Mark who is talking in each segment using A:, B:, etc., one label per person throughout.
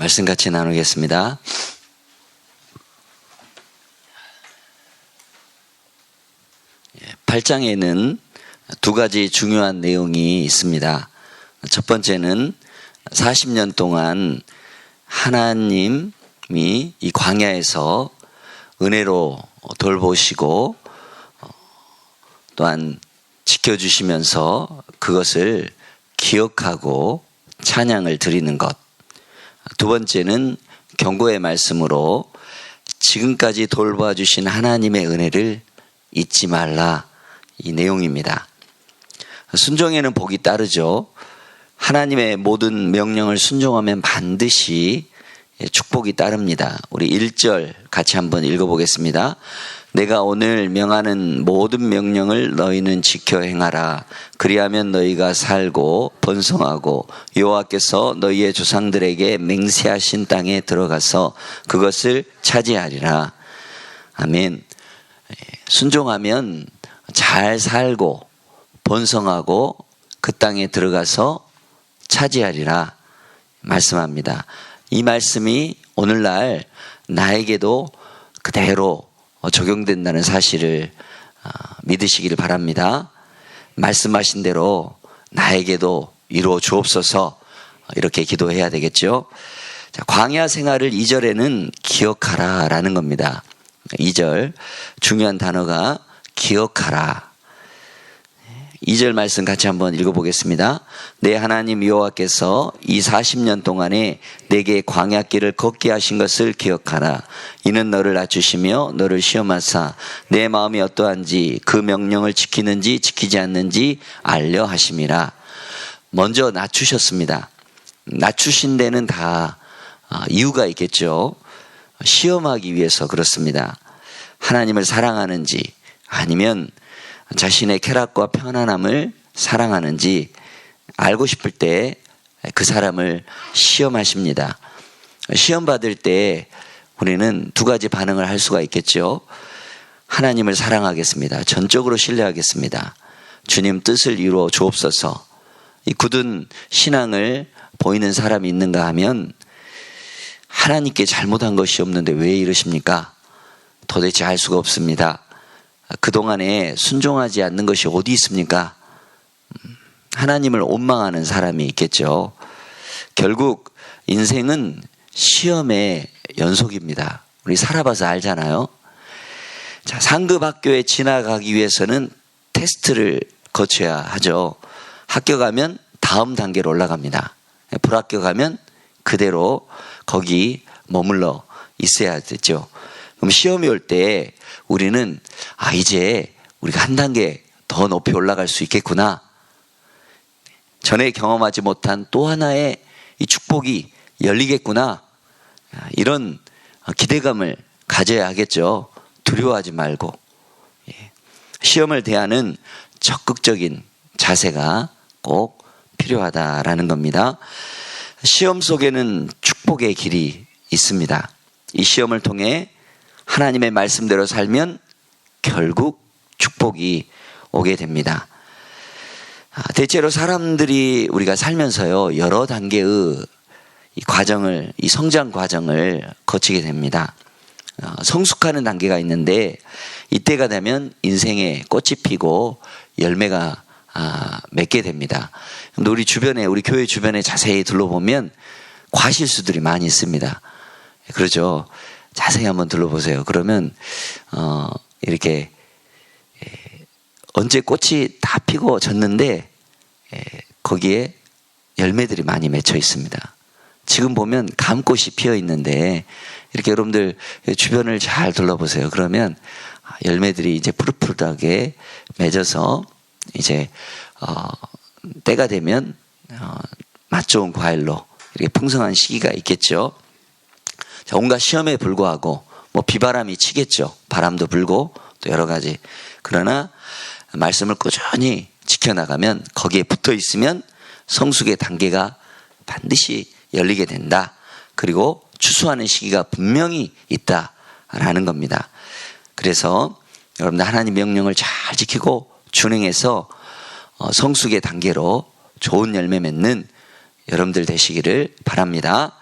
A: 말씀 같이 나누겠습니다. 8장에는 두 가지 중요한 내용이 있습니다. 첫 번째는 40년 동안 하나님이 이 광야에서 은혜로 돌보시고 또한 지켜주시면서 그것을 기억하고 찬양을 드리는 것. 두 번째는 경고의 말씀으로 지금까지 돌봐주신 하나님의 은혜를 잊지 말라, 이 내용입니다. 순종에는 복이 따르죠. 하나님의 모든 명령을 순종하면 반드시 축복이 따릅니다. 우리 1절 같이 한번 읽어보겠습니다. 내가 오늘 명하는 모든 명령을 너희는 지켜 행하라. 그리하면 너희가 살고 번성하고 여호와께서 너희의 조상들에게 맹세하신 땅에 들어가서 그것을 차지하리라. 아멘. 순종하면 잘 살고 번성하고 그 땅에 들어가서 차지하리라 말씀합니다. 이 말씀이 오늘날 나에게도 그대로 적용된다는 사실을 믿으시기를 바랍니다. 말씀하신 대로 나에게도 이루어 주옵소서, 이렇게 기도해야 되겠죠. 자, 광야 생활을 2절에는 기억하라 라는 겁니다. 2절 중요한 단어가 기억하라. 2절 말씀 같이 한번 읽어보겠습니다. 내 하나님 여호와께서 이 40년 동안에 내게 광야길을 걷게 하신 것을 기억하라. 이는 너를 낮추시며 너를 시험하사 내 마음이 어떠한지 그 명령을 지키는지 지키지 않는지 알려 하심이라. 먼저 낮추셨습니다. 낮추신 데는 다 이유가 있겠죠. 시험하기 위해서 그렇습니다. 하나님을 사랑하는지 아니면 자신의 쾌락과 편안함을 사랑하는지 알고 싶을 때 그 사람을 시험하십니다. 시험 받을 때 우리는 두 가지 반응을 할 수가 있겠죠. 하나님을 사랑하겠습니다. 전적으로 신뢰하겠습니다. 주님 뜻을 이루어 주옵소서. 이 굳은 신앙을 보이는 사람이 있는가 하면 하나님께 잘못한 것이 없는데 왜 이러십니까? 도대체 알 수가 없습니다. 그동안에 순종하지 않는 것이 어디 있습니까? 하나님을 원망하는 사람이 있겠죠. 결국 인생은 시험의 연속입니다. 우리 살아봐서 알잖아요. 자, 상급 학교에 진학하기 위해서는 테스트를 거쳐야 하죠. 합격하면 다음 단계로 올라갑니다. 불합격하면 그대로 거기 머물러 있어야 되죠. 그럼 시험이 올 때 우리는 이제 우리가 한 단계 더 높이 올라갈 수 있겠구나. 전에 경험하지 못한 또 하나의 이 축복이 열리겠구나. 이런 기대감을 가져야 하겠죠. 두려워하지 말고. 시험을 대하는 적극적인 자세가 꼭 필요하다라는 겁니다. 시험 속에는 축복의 길이 있습니다. 이 시험을 통해 하나님의 말씀대로 살면 결국 축복이 오게 됩니다. 대체로 사람들이 우리가 살면서요, 여러 단계의 이 성장 과정을 거치게 됩니다. 성숙하는 단계가 있는데 이때가 되면 인생에 꽃이 피고 열매가 맺게 됩니다. 근데 우리 교회 주변에 자세히 둘러보면 과실수들이 많이 있습니다. 그렇죠. 자세히 한번 둘러보세요. 그러면 이렇게 언제 꽃이 다 피고 졌는데 거기에 열매들이 많이 맺혀 있습니다. 지금 보면 감꽃이 피어 있는데 이렇게 여러분들 주변을 잘 둘러보세요. 그러면 열매들이 이제 푸릇푸릇하게 맺어서 이제 때가 되면 맛 좋은 과일로 이렇게 풍성한 시기가 있겠죠. 자, 온갖 시험에 불구하고 비바람이 치겠죠. 바람도 불고 또 여러 가지. 그러나 말씀을 꾸준히 지켜나가면 거기에 붙어 있으면 성숙의 단계가 반드시 열리게 된다. 그리고 추수하는 시기가 분명히 있다라는 겁니다. 그래서 여러분들 하나님 명령을 잘 지키고 준행해서 성숙의 단계로 좋은 열매 맺는 여러분들 되시기를 바랍니다.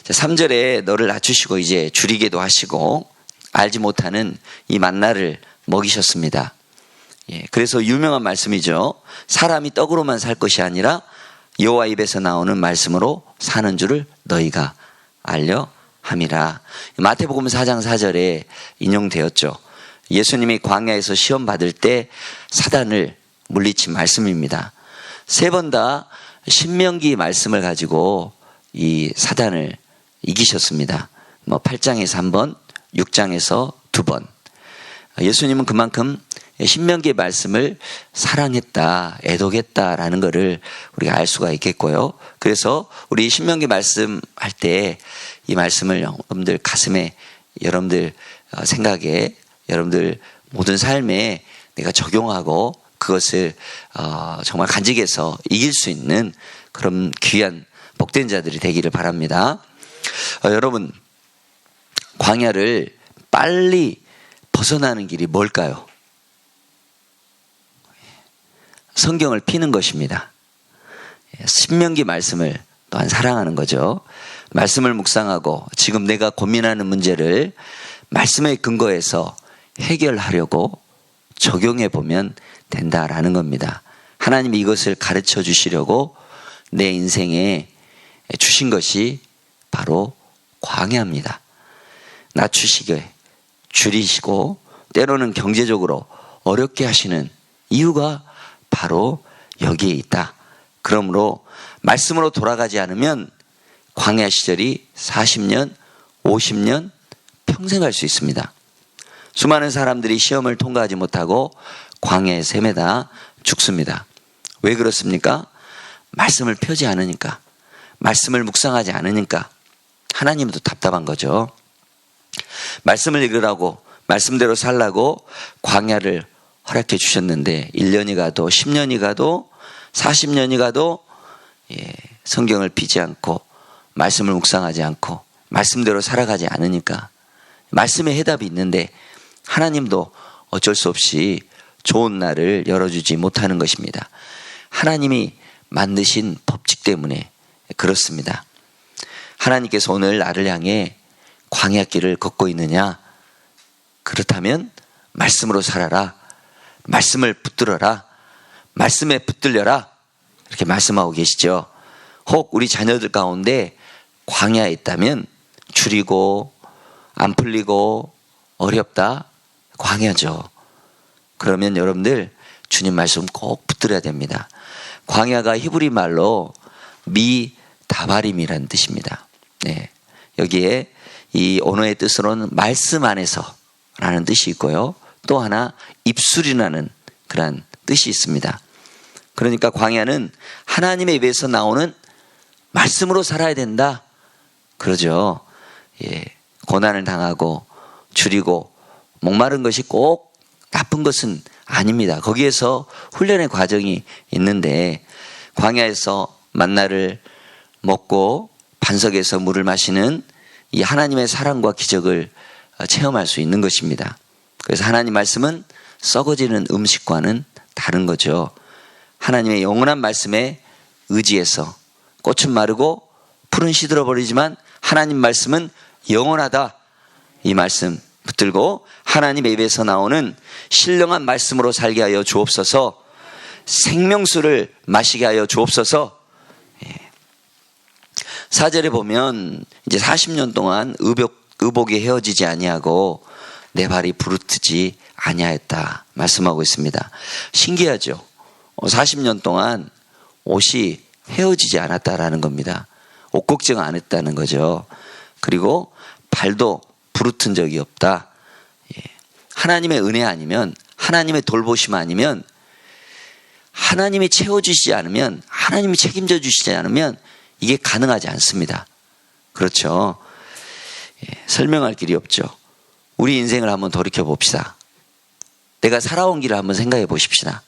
A: 3절에 너를 낮추시고 이제 줄이게도 하시고 알지 못하는 이 만나를 먹이셨습니다. 그래서 유명한 말씀이죠. 사람이 떡으로만 살 것이 아니라 여호와 입에서 나오는 말씀으로 사는 줄을 너희가 알려 함이라. 마태복음 4장 4절에 인용되었죠. 예수님이 광야에서 시험 받을 때 사단을 물리친 말씀입니다. 3번 다 신명기 말씀을 가지고 이 사단을 이기셨습니다. 8장에서 1번, 6장에서 2번. 예수님은 그만큼 신명기의 말씀을 사랑했다, 애독했다라는 것을 우리가 알 수가 있겠고요. 그래서 우리 신명기 말씀할 때 이 말씀을 여러분들 가슴에, 여러분들 생각에, 여러분들 모든 삶에 내가 적용하고 그것을 정말 간직해서 이길 수 있는 그런 귀한 복된 자들이 되기를 바랍니다. 여러분, 광야를 빨리 벗어나는 길이 뭘까요? 성경을 피는 것입니다. 신명기 말씀을 또한 사랑하는 거죠. 말씀을 묵상하고 지금 내가 고민하는 문제를 말씀에 근거해서 해결하려고 적용해 보면 된다라는 겁니다. 하나님이 이것을 가르쳐 주시려고 내 인생에 주신 것이 바로 광야입니다. 낮추시게, 줄이시고 때로는 경제적으로 어렵게 하시는 이유가 바로 여기에 있다. 그러므로 말씀으로 돌아가지 않으면 광야 시절이 40년, 50년, 평생 갈 수 있습니다. 수많은 사람들이 시험을 통과하지 못하고 광야에 헤매다 죽습니다. 왜 그렇습니까? 말씀을 펴지 않으니까, 말씀을 묵상하지 않으니까. 하나님도 답답한 거죠. 말씀을 읽으라고, 말씀대로 살라고 광야를 허락해 주셨는데 1년이 가도 10년이 가도 40년이 가도 성경을 피지 않고 말씀을 묵상하지 않고 말씀대로 살아가지 않으니까 말씀에 해답이 있는데 하나님도 어쩔 수 없이 좋은 날을 열어주지 못하는 것입니다. 하나님이 만드신 법칙 때문에 그렇습니다. 하나님께서 오늘 나를 향해 광야길을 걷고 있느냐? 그렇다면 말씀으로 살아라. 말씀을 붙들어라. 말씀에 붙들려라. 이렇게 말씀하고 계시죠. 혹 우리 자녀들 가운데 광야에 있다면 줄이고 안 풀리고 어렵다. 광야죠. 그러면 여러분들 주님 말씀 꼭 붙들어야 됩니다. 광야가 히브리 말로 미다바림이라는 뜻입니다. 네. 여기에 이 언어의 뜻으로는 말씀 안에서 라는 뜻이 있고요. 또 하나 입술이라는 그런 뜻이 있습니다. 그러니까 광야는 하나님의 입에서 나오는 말씀으로 살아야 된다. 그러죠. 고난을 당하고 줄이고 목마른 것이 꼭 나쁜 것은 아닙니다. 거기에서 훈련의 과정이 있는데 광야에서 만나를 먹고 반석에서 물을 마시는 이 하나님의 사랑과 기적을 체험할 수 있는 것입니다. 그래서 하나님 말씀은 썩어지는 음식과는 다른 거죠. 하나님의 영원한 말씀에 의지해서 꽃은 마르고 풀은 시들어버리지만 하나님 말씀은 영원하다. 이 말씀 붙들고 하나님의 입에서 나오는 신령한 말씀으로 살게 하여 주옵소서. 생명수를 마시게 하여 주옵소서. 4절에 보면 이제 40년 동안 의복이 헤어지지 아니하고 내 발이 부르트지 아니하였다 말씀하고 있습니다. 신기하죠. 40년 동안 옷이 헤어지지 않았다라는 겁니다. 옷 걱정 안 했다는 거죠. 그리고 발도 부르튼 적이 없다. 하나님의 은혜 아니면, 하나님의 돌보심 아니면, 하나님이 채워주시지 않으면, 하나님이 책임져 주시지 않으면 이게 가능하지 않습니다. 그렇죠. 설명할 길이 없죠. 우리 인생을 한번 돌이켜 봅시다. 내가 살아온 길을 한번 생각해 보십시다.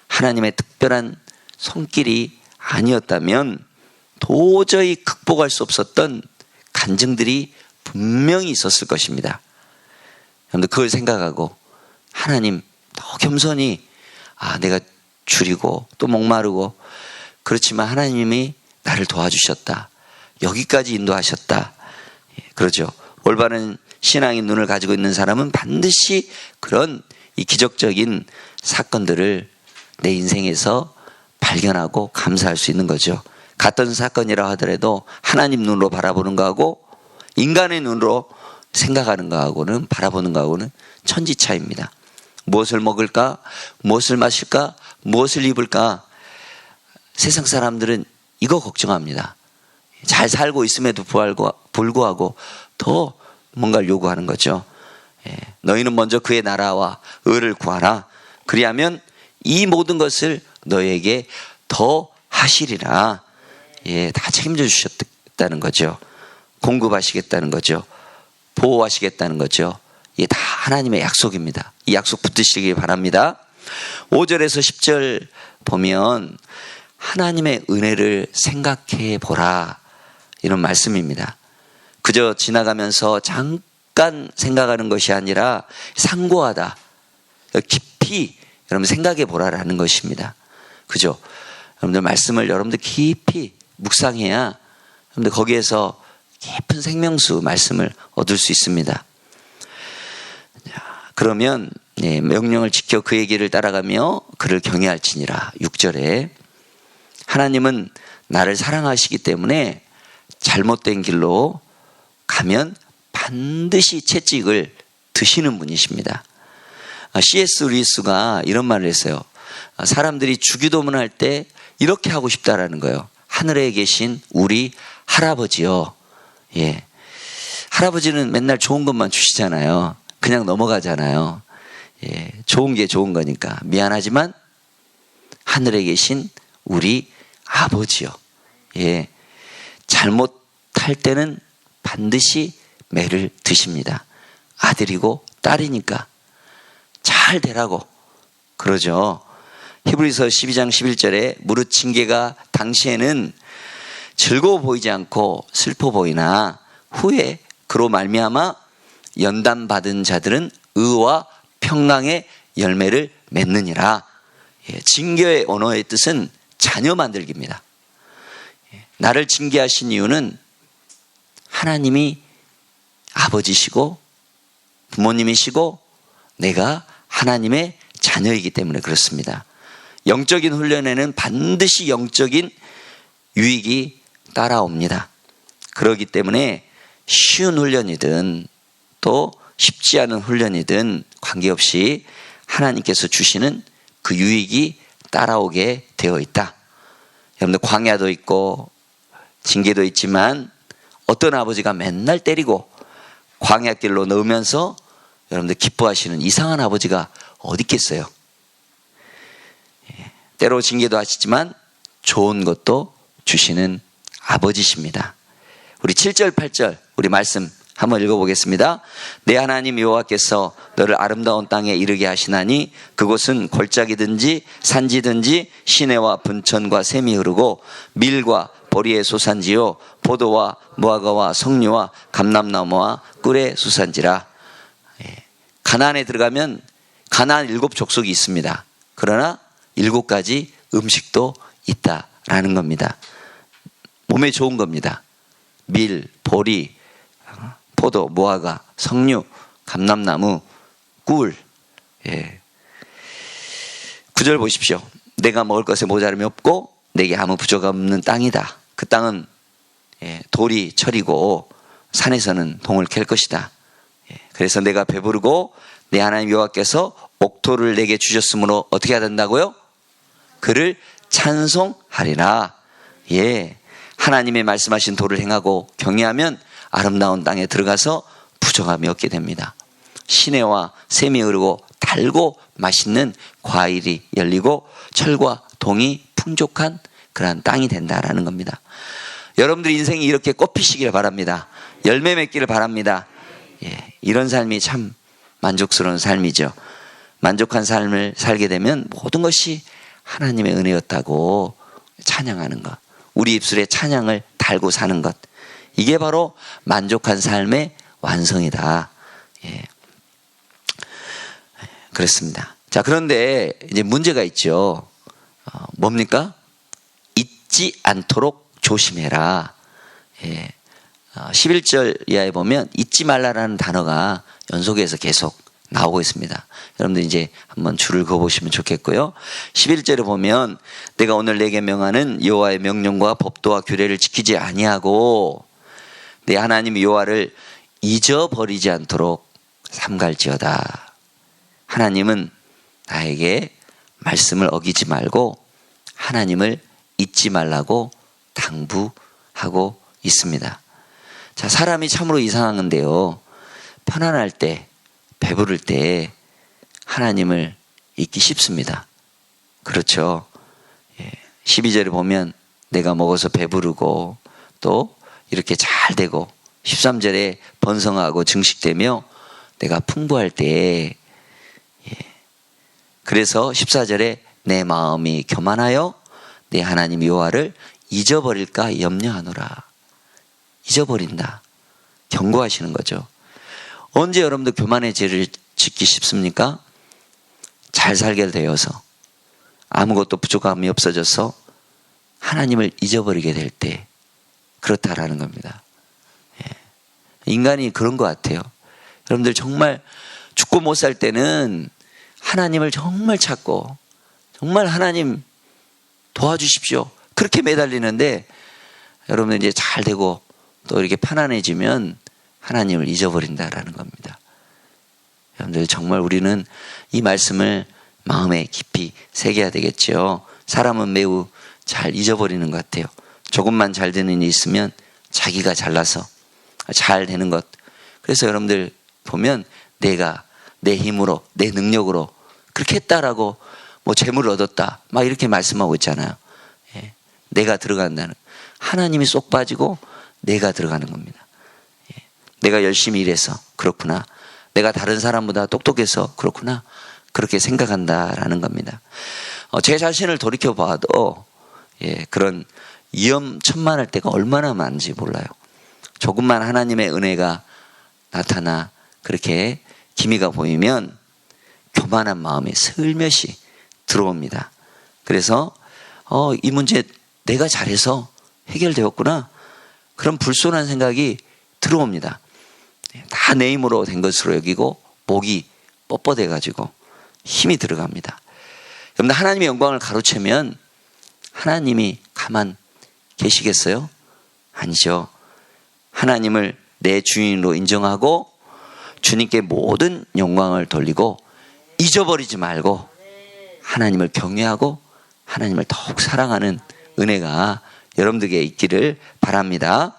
A: 하나님의 특별한 손길이 아니었다면 도저히 극복할 수 없었던 간증들이 분명히 있었을 것입니다. 여러분들 그걸 생각하고 하나님 더 겸손히 내가 줄이고 또 목마르고 그렇지만 하나님이 나를 도와주셨다. 여기까지 인도하셨다. 그렇죠. 올바른 신앙의 눈을 가지고 있는 사람은 반드시 그런 이 기적적인 사건들을 내 인생에서 발견하고 감사할 수 있는 거죠. 같은 사건이라 하더라도 하나님 눈으로 바라보는 거하고 인간의 눈으로 생각하는 거하고는 바라보는 거하고는 천지 차이입니다. 무엇을 먹을까? 무엇을 마실까? 무엇을 입을까? 세상 사람들은 이거 걱정합니다. 잘 살고 있음에도 불구하고 더 뭔가를 요구하는 거죠. 너희는 먼저 그의 나라와 의를 구하라. 그리하면 이 모든 것을 너에게 더 하시리라. 다 책임져 주셨다는 거죠. 공급하시겠다는 거죠. 보호하시겠다는 거죠. 이게 다 하나님의 약속입니다. 이 약속 붙드시기 바랍니다. 5절에서 10절 보면 하나님의 은혜를 생각해 보라, 이런 말씀입니다. 그저 지나가면서 잠깐 생각하는 것이 아니라 상고하다, 깊이 여러분 생각해 보라라는 것입니다. 그죠? 여러분들 말씀을 여러분들 깊이 묵상해야 여러분들 거기에서 깊은 생명수 말씀을 얻을 수 있습니다. 그러면 명령을 지켜 그의 길을 따라가며 그를 경외할지니라. 6절에 하나님은 나를 사랑하시기 때문에 잘못된 길로 가면 반드시 채찍을 드시는 분이십니다. C.S. 루이스가 이런 말을 했어요. 사람들이 주기도문 할 때 이렇게 하고 싶다라는 거예요. 하늘에 계신 우리 할아버지요. 할아버지는 맨날 좋은 것만 주시잖아요. 그냥 넘어가잖아요. 좋은 게 좋은 거니까. 미안하지만 하늘에 계신 우리 아버지요. 잘못할 때는 반드시 매를 드십니다. 아들이고 딸이니까 잘 되라고 그러죠. 히브리서 12장 11절에 무릇 징계가 당시에는 즐거워 보이지 않고 슬퍼 보이나 후에 그로 말미암아 연단받은 자들은 의와 평강의 열매를 맺느니라. 징계의 언어의 뜻은 자녀 만들기입니다. 나를 징계하신 이유는 하나님이 아버지시고 부모님이시고 내가 하나님의 자녀이기 때문에 그렇습니다. 영적인 훈련에는 반드시 영적인 유익이 따라옵니다. 그렇기 때문에 쉬운 훈련이든 또 쉽지 않은 훈련이든 관계없이 하나님께서 주시는 그 유익이 따라오게 되어 있다. 여러분들 광야도 있고 징계도 있지만 어떤 아버지가 맨날 때리고 광야길로 넣으면서 여러분들 기뻐하시는 이상한 아버지가 어디 있겠어요? 때로 징계도 하시지만 좋은 것도 주시는 아버지십니다. 우리 7절 8절 우리 말씀 한번 읽어보겠습니다. 내 하나님 여호와께서 너를 아름다운 땅에 이르게 하시나니 그곳은 골짜기든지 산지든지 시내와 분천과 샘이 흐르고 밀과 보리의 소산지요 포도와 무화과와 석류와 감람나무와 꿀의 수산지라. 가나안에 들어가면 가나안 7족속이 있습니다. 그러나 7가지 음식도 있다라는 겁니다. 몸에 좋은 겁니다. 밀, 보리, 포도, 무화과, 석류, 감람나무, 꿀. 9절 보십시오. 내가 먹을 것에 모자람이 없고 내게 아무 부족함 없는 땅이다. 그 땅은 돌이 철이고 산에서는 동을 캘 것이다. 그래서 내가 배부르고 내 하나님 여호와께서 옥토를 내게 주셨으므로 어떻게 해야 된다고요? 그를 찬송하리라. 하나님의 말씀하신 도를 행하고 경외하면 아름다운 땅에 들어가서 부정함이 없게 됩니다. 시내와 샘이 흐르고 달고 맛있는 과일이 열리고 철과 동이 풍족한 그러한 땅이 된다라는 겁니다. 여러분들 인생이 이렇게 꽃피시기를 바랍니다. 열매 맺기를 바랍니다. 이런 삶이 참 만족스러운 삶이죠. 만족한 삶을 살게 되면 모든 것이 하나님의 은혜였다고 찬양하는 것, 우리 입술에 찬양을 달고 사는 것, 이게 바로 만족한 삶의 완성이다. 그렇습니다. 자, 그런데 이제 문제가 있죠. 뭡니까? 잊지 않도록 조심해라. 11절 이하에 보면 잊지 말라라는 단어가 연속해서 계속 나오고 있습니다. 여러분들 이제 한번 줄을 그어보시면 좋겠고요. 11절에 보면 내가 오늘 내게 명하는 여호와의 명령과 법도와 규례를 지키지 아니하고 내 하나님 여호와를 잊어버리지 않도록 삼갈지어다. 하나님은 나에게 말씀을 어기지 말고 하나님을 잊지 말라고 당부하고 있습니다. 자, 사람이 참으로 이상한 건데요. 편안할 때, 배부를 때 하나님을 잊기 쉽습니다. 그렇죠. 12절에 보면 내가 먹어서 배부르고 또 이렇게 잘 되고 13절에 번성하고 증식되며 내가 풍부할 때, 그래서 14절에 내 마음이 교만하여 내 하나님 여호와를 잊어버릴까 염려하노라. 잊어버린다. 경고하시는 거죠. 언제 여러분들 교만의 죄를 짓기 쉽습니까? 잘 살게 되어서 아무것도 부족함이 없어져서 하나님을 잊어버리게 될 때 그렇다라는 겁니다. 인간이 그런 것 같아요. 여러분들 정말 죽고 못 살 때는 하나님을 정말 찾고 정말 하나님 도와주십시오. 그렇게 매달리는데 여러분 이제 잘 되고 또 이렇게 편안해지면 하나님을 잊어버린다라는 겁니다. 여러분들 정말 우리는 이 말씀을 마음에 깊이 새겨야 되겠죠. 사람은 매우 잘 잊어버리는 것 같아요. 조금만 잘 되는 일이 있으면 자기가 잘나서 잘 되는 것. 그래서 여러분들 보면 내가 내 힘으로 내 능력으로 그렇게 했다라고 뭐 재물을 얻었다 막 이렇게 말씀하고 있잖아요. 내가 들어간다는, 하나님이 쏙 빠지고 내가 들어가는 겁니다. 내가 열심히 일해서 그렇구나, 내가 다른 사람보다 똑똑해서 그렇구나, 그렇게 생각한다라는 겁니다. 제 자신을 돌이켜 봐도 그런 위험천만할 때가 얼마나 많은지 몰라요. 조금만 하나님의 은혜가 나타나 그렇게 기미가 보이면 교만한 마음이 슬며시 들어옵니다. 그래서 이 문제 내가 잘해서 해결되었구나, 그런 불손한 생각이 들어옵니다. 다 내 힘으로 된 것으로 여기고 목이 뻣뻣해 가지고 힘이 들어갑니다. 여러분, 하나님의 영광을 가로채면 하나님이 가만 계시겠어요? 아니죠. 하나님을 내 주인으로 인정하고 주님께 모든 영광을 돌리고 잊어버리지 말고 하나님을 경외하고 하나님을 더욱 사랑하는 은혜가 여러분들에게 있기를 바랍니다.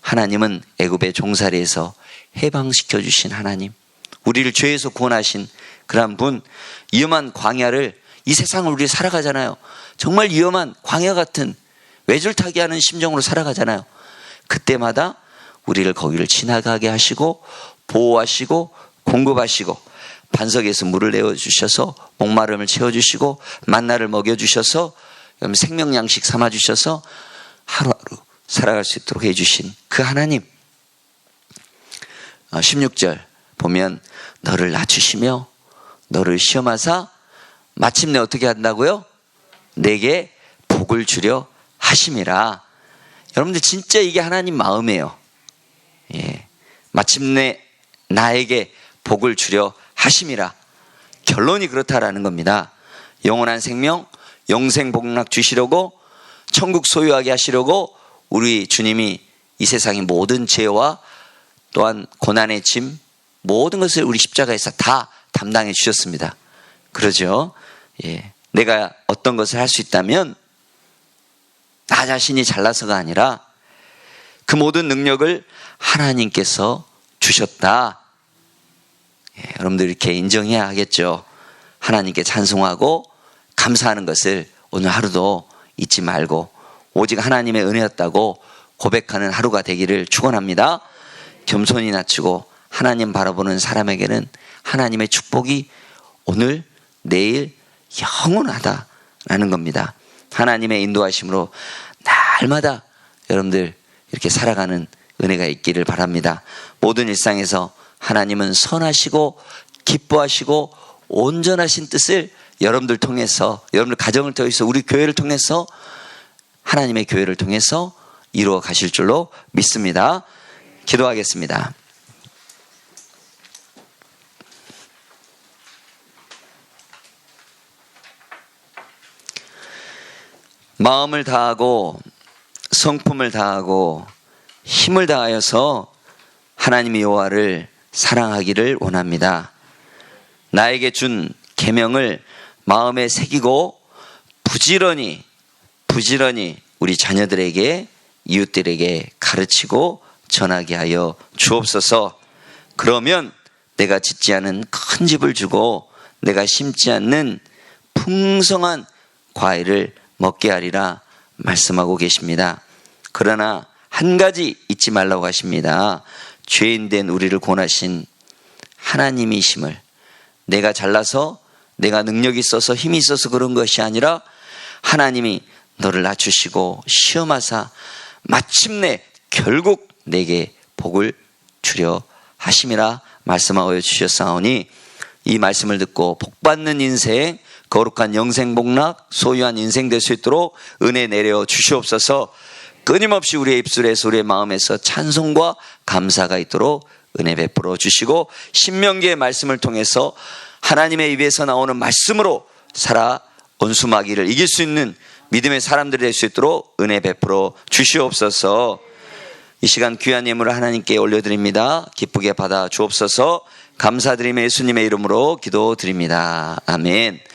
A: 하나님은 애굽의 종살이에서 해방시켜 주신 하나님, 우리를 죄에서 구원하신 그런 분, 위험한 광야를, 이 세상을 우리 살아가잖아요. 정말 위험한 광야 같은 외줄타기 하는 심정으로 살아가잖아요. 그때마다 우리를 거기를 지나가게 하시고 보호하시고 공급하시고 반석에서 물을 내어주셔서 목마름을 채워주시고 만나를 먹여주셔서 생명양식 삼아주셔서 하루하루 살아갈 수 있도록 해주신 그 하나님. 16절 보면 너를 낮추시며 너를 시험하사 마침내 어떻게 한다고요? 내게 복을 주려 하심이라. 여러분들 진짜 이게 하나님 마음이에요. 마침내 나에게 복을 주려 하심이라. 결론이 그렇다라는 겁니다. 영원한 생명, 영생 복락 주시려고, 천국 소유하게 하시려고 우리 주님이 이 세상의 모든 죄와 또한 고난의 짐, 모든 것을 우리 십자가에서 다 담당해 주셨습니다. 그러죠? 내가 어떤 것을 할 수 있다면 나 자신이 잘나서가 아니라 그 모든 능력을 하나님께서 주셨다. 여러분들 이렇게 인정해야 하겠죠. 하나님께 찬송하고 감사하는 것을 오늘 하루도 잊지 말고 오직 하나님의 은혜였다고 고백하는 하루가 되기를 축원합니다. 겸손히 낮추고 하나님 바라보는 사람에게는 하나님의 축복이 오늘 내일 영원하다라는 겁니다. 하나님의 인도하심으로 날마다 여러분들 이렇게 살아가는 은혜가 있기를 바랍니다. 모든 일상에서 하나님은 선하시고 기뻐하시고 온전하신 뜻을 여러분들 통해서, 여러분들 가정을 통해서, 우리 교회를 통해서, 하나님의 교회를 통해서 이루어 가실 줄로 믿습니다. 기도하겠습니다. 마음을 다하고 성품을 다하고 힘을 다하여서 하나님 여호와를 사랑하기를 원합니다. 나에게 준 계명을 마음에 새기고 부지런히 우리 자녀들에게 이웃들에게 가르치고 전하게 하여 주옵소서. 그러면 내가 짓지 않은 큰 집을 주고 내가 심지 않는 풍성한 과일을 먹게 하리라 말씀하고 계십니다. 그러나 한 가지 잊지 말라고 하십니다. 죄인된 우리를 권하신 하나님이심을, 내가 잘나서 내가 능력이 있어서 힘이 있어서 그런 것이 아니라 하나님이 너를 낮추시고 시험하사 마침내 결국 내게 복을 주려 하심이라 말씀하여 주셨사오니, 이 말씀을 듣고 복받는 인생, 거룩한 영생복락, 소유한 인생 될 수 있도록 은혜 내려 주시옵소서. 끊임없이 우리의 입술에서 우리의 마음에서 찬송과 감사가 있도록 은혜 베풀어 주시고, 신명기의 말씀을 통해서 하나님의 입에서 나오는 말씀으로 살아 원수마귀를 이길 수 있는 믿음의 사람들이 될 수 있도록 은혜 베풀어 주시옵소서. 이 시간 귀한 예물을 하나님께 올려드립니다. 기쁘게 받아 주옵소서. 감사드리며 예수님의 이름으로 기도드립니다. 아멘.